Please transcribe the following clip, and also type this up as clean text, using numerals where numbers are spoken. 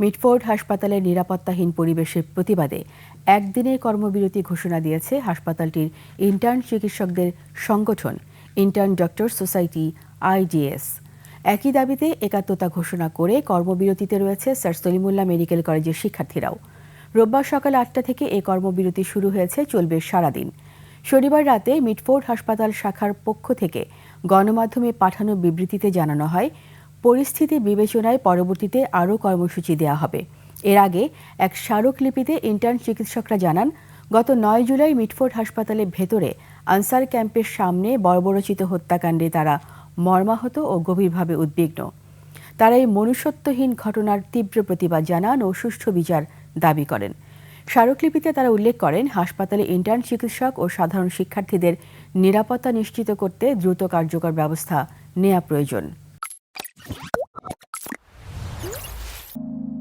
Mitford হাসপাতালের নিরাপত্তাহীন পরিবেশের প্রতিবাদে একদিনের কর্মবিরতি ঘোষণা দিয়েছে হাসপাতালটির ইন্টার্ন চিকিৎসকদের সংগঠন ইন্টার্ন ডক্টর সোসাইটি IDS। একই দাবিতে একাত্মতা ঘোষণা করে কর্মবিরতিতে রয়েছে স্যার সলিমুল্লাহ মেডিকেল কলেজের শিক্ষার্থীরাও। রোববার সকাল ৮টা থেকে এই কর্মবিরতি শুরু হয়েছে, চলবে সারাদিন। শনিবার রাতে মিটফোর্ড হাসপাতাল শাখার পক্ষ থেকে গণমাধ্যমে পাঠানো বিবৃতিতে জানানো হয়, পরিস্থিতি বিবেচনায় পরবর্তীতে আরও কর্মসূচি দেওয়া হবে। এর আগে এক স্মারকলিপিতে ইন্টার্ন চিকিৎসকরা জানান, গত ৯ জুলাই মিটফোর্ড হাসপাতালের ভেতরে আনসার ক্যাম্পের সামনে বর্বরচিত হত্যাকাণ্ডে তারা মর্মাহত ও গভীরভাবে উদ্বিগ্ন। তারা এই মনুষ্যত্বহীন ঘটনার তীব্র প্রতিবাদ জানান ও সুষ্ঠু বিচার দাবি করেন। স্মারকলিপিতে তারা উল্লেখ করেন, হাসপাতালে ইন্টার্ন চিকিৎসক ও সাধারণ শিক্ষার্থীদের নিরাপত্তা নিশ্চিত করতে দ্রুত কার্যকর ব্যবস্থা নেওয়া প্রয়োজন।